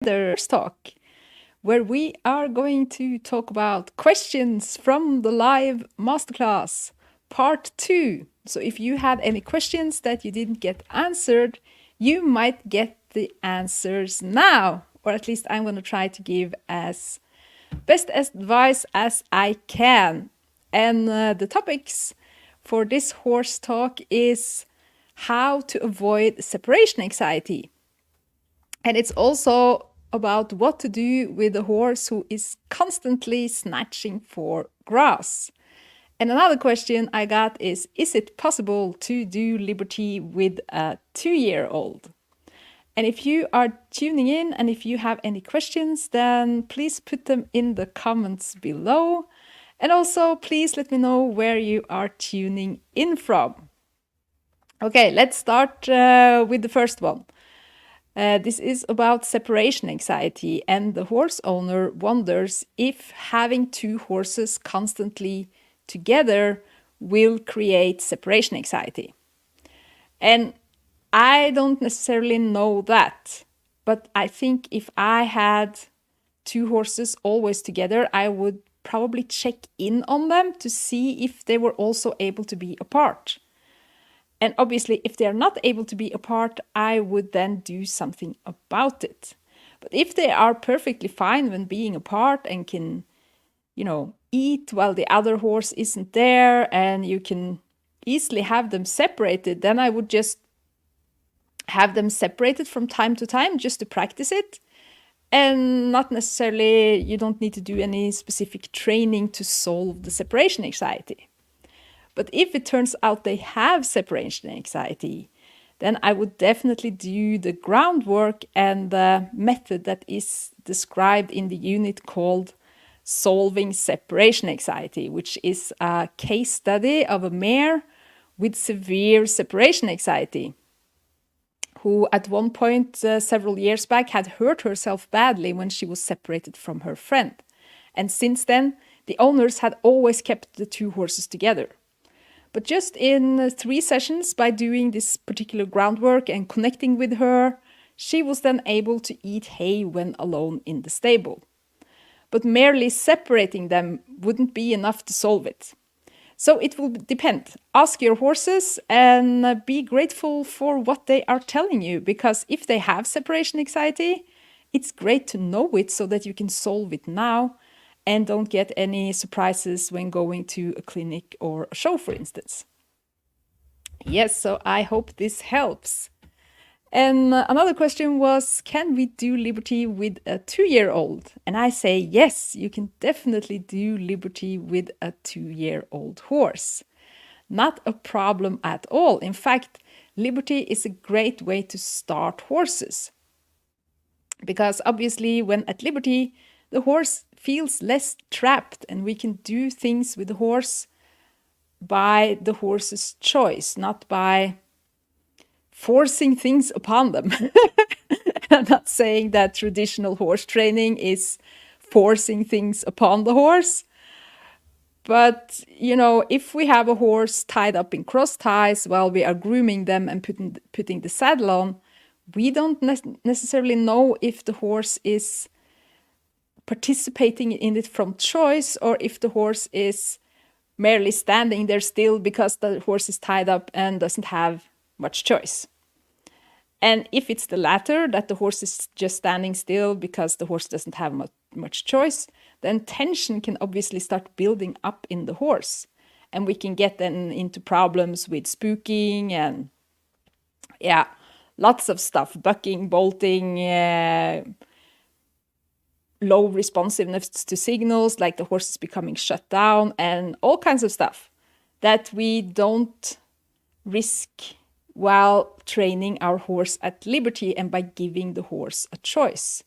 Horse Talk, where we are going to talk about questions from the live masterclass, part 2. So, if you had any questions that you didn't get answered, you might get the answers now, or at least I'm going to try to give as best advice as I can. And the topics for this horse talk is how to avoid separation anxiety. And it's also about what to do with a horse who is constantly snatching for grass. And another question I got is it possible to do liberty with a 2-year-old? And if you are tuning in and if you have any questions, then please put them in the comments below. And also, please let me know where you are tuning in from. Okay, let's start with the first one. This is about separation anxiety, and the horse owner wonders if having two horses constantly together will create separation anxiety. And I don't necessarily know that, but I think if I had two horses always together, I would probably check in on them to see if they were also able to be apart. And obviously, if they are not able to be apart, I would then do something about it. But if they are perfectly fine when being apart and can, eat while the other horse isn't there and you can easily have them separated, then I would just have them separated from time to time just to practice it. And not necessarily, you don't need to do any specific training to solve the separation anxiety. But if it turns out they have separation anxiety, then I would definitely do the groundwork and the method that is described in the unit called Solving Separation Anxiety, which is a case study of a mare with severe separation anxiety, who at one point several years back had hurt herself badly when she was separated from her friend. And since then, the owners had always kept the two horses together. But just in 3 sessions, by doing this particular groundwork and connecting with her, she was then able to eat hay when alone in the stable. But merely separating them wouldn't be enough to solve it. So it will depend. Ask your horses and be grateful for what they are telling you, because if they have separation anxiety, it's great to know it so that you can solve it now and don't get any surprises when going to a clinic or a show, for instance. Yes, so I hope this helps. And another question was, can we do liberty with a 2-year-old? And I say, yes, you can definitely do liberty with a 2-year-old horse. Not a problem at all. In fact, liberty is a great way to start horses. Because obviously, when at liberty, the horse feels less trapped and we can do things with the horse by the horse's choice, not by forcing things upon them. I'm not saying that traditional horse training is forcing things upon the horse. But, if we have a horse tied up in cross ties while we are grooming them and putting the saddle on, we don't necessarily know if the horse is participating in it from choice or if the horse is merely standing there still because the horse is tied up and doesn't have much choice. And if it's the latter, that the horse is just standing still because the horse doesn't have much choice, then tension can obviously start building up in the horse. And we can get then into problems with spooking and, lots of stuff, bucking, bolting, low responsiveness to signals, like the horse is becoming shut down, and all kinds of stuff that we don't risk while training our horse at liberty and by giving the horse a choice.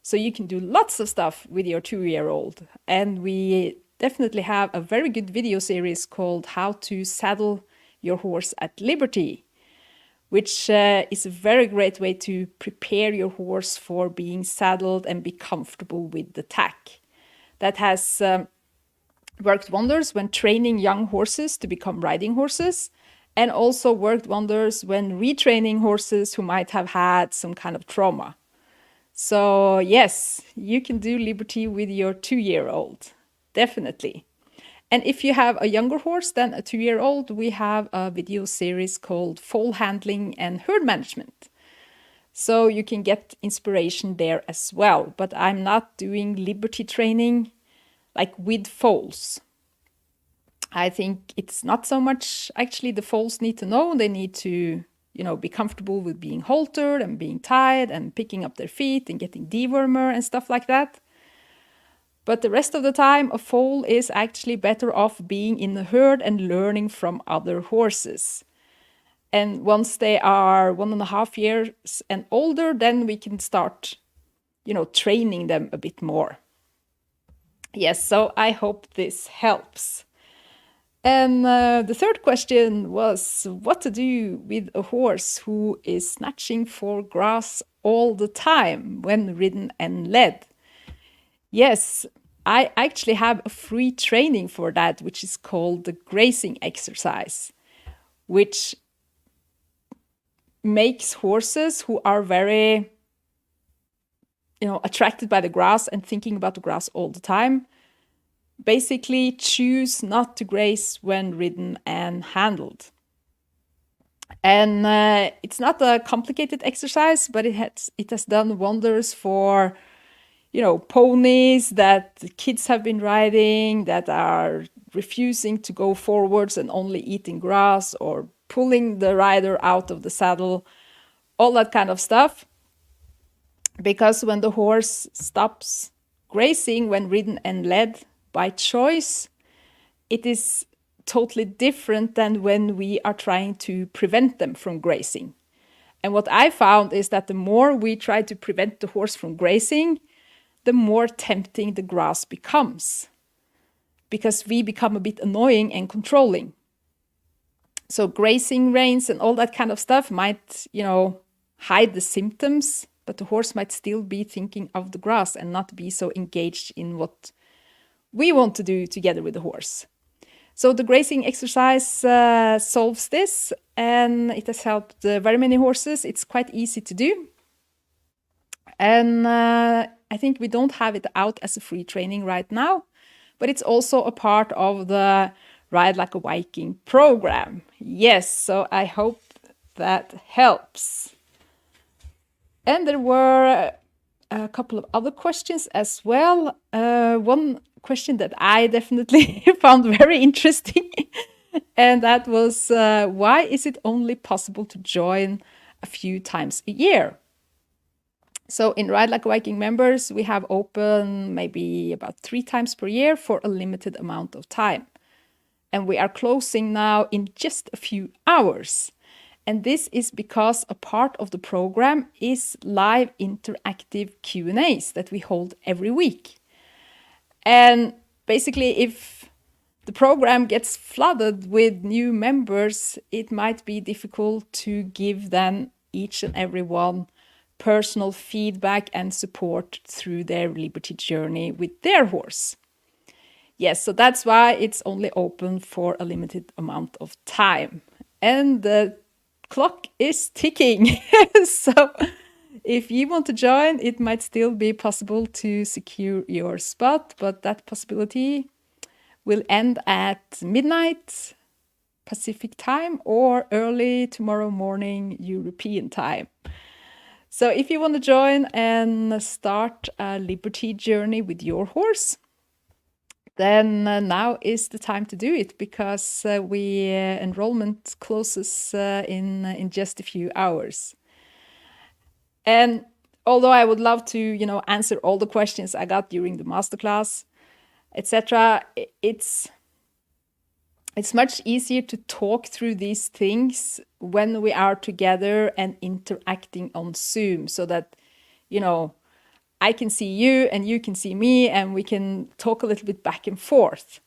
So you can do lots of stuff with your 2-year-old. And we definitely have a very good video series called How to Saddle Your Horse at Liberty, which is a very great way to prepare your horse for being saddled and be comfortable with the tack. That has worked wonders when training young horses to become riding horses, and also worked wonders when retraining horses who might have had some kind of trauma. So yes, you can do liberty with your 2-year-old, definitely. And if you have a younger horse than a 2-year-old, we have a video series called Foal Handling and Herd Management. So you can get inspiration there as well. But I'm not doing liberty training like with foals. I think it's not so much actually the foals need to know. They need to, be comfortable with being haltered and being tied and picking up their feet and getting dewormer and stuff like that. But the rest of the time, a foal is actually better off being in the herd and learning from other horses. And once they are 1.5 years and older, then we can start, training them a bit more. Yes, so I hope this helps. And the third question was what to do with a horse who is snatching for grass all the time when ridden and led. Yes, I actually have a free training for that, which is called the grazing exercise, which makes horses who are very, attracted by the grass and thinking about the grass all the time, basically choose not to graze when ridden and handled. And it's not a complicated exercise, but it has done wonders for, ponies that the kids have been riding that are refusing to go forwards and only eating grass or pulling the rider out of the saddle, all that kind of stuff. Because when the horse stops grazing when ridden and led by choice, it is totally different than when we are trying to prevent them from grazing. And what I found is that the more we try to prevent the horse from grazing, the more tempting the grass becomes, because we become a bit annoying and controlling. So grazing reins and all that kind of stuff might, hide the symptoms, but the horse might still be thinking of the grass and not be so engaged in what we want to do together with the horse. So the grazing exercise solves this, and it has helped very many horses. It's quite easy to do. And I think we don't have it out as a free training right now, but it's also a part of the Ride Like a Viking program. Yes, so I hope that helps. And there were a couple of other questions as well. One question that I definitely found very interesting, and that was, why is it only possible to join a few times a year? So in Ride Like a Viking members, we have open maybe about 3 times per year for a limited amount of time. And we are closing now in just a few hours. And this is because a part of the program is live interactive Q&As that we hold every week. And basically, if the program gets flooded with new members, it might be difficult to give them each and every one personal feedback and support through their liberty journey with their horse. Yes, so that's why it's only open for a limited amount of time. And the clock is ticking. So if you want to join, it might still be possible to secure your spot, but that possibility will end at midnight Pacific time or early tomorrow morning European time. So if you want to join and start a liberty journey with your horse, then now is the time to do it, because enrollment closes in just a few hours. And although I would love to, answer all the questions I got during the masterclass, etc., it's much easier to talk through these things when we are together and interacting on Zoom, so that, I can see you and you can see me, and we can talk a little bit back and forth.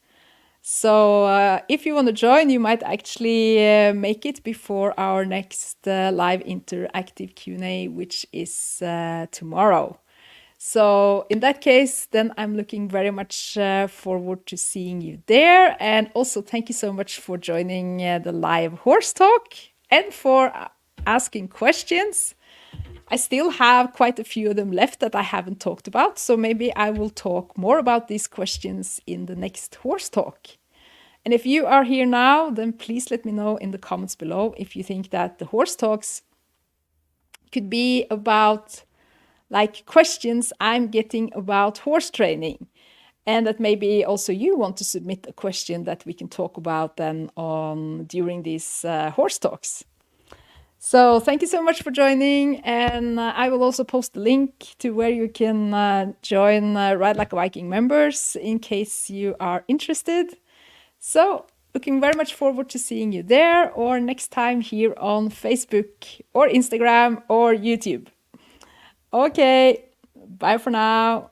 So if you want to join, you might actually make it before our next live interactive Q&A, which is tomorrow. So in that case, then I'm looking very much forward to seeing you there. And also thank you so much for joining the live horse talk and for asking questions. I still have quite a few of them left that I haven't talked about, so maybe I will talk more about these questions in the next horse talk. And if you are here now, then please let me know in the comments below if you think that the horse talks could be about like questions I'm getting about horse training. And that maybe also you want to submit a question that we can talk about then during these horse talks. So thank you so much for joining, and I will also post the link to where you can join Ride Like a Viking members in case you are interested. So looking very much forward to seeing you there or next time here on Facebook or Instagram or YouTube. Okay, bye for now.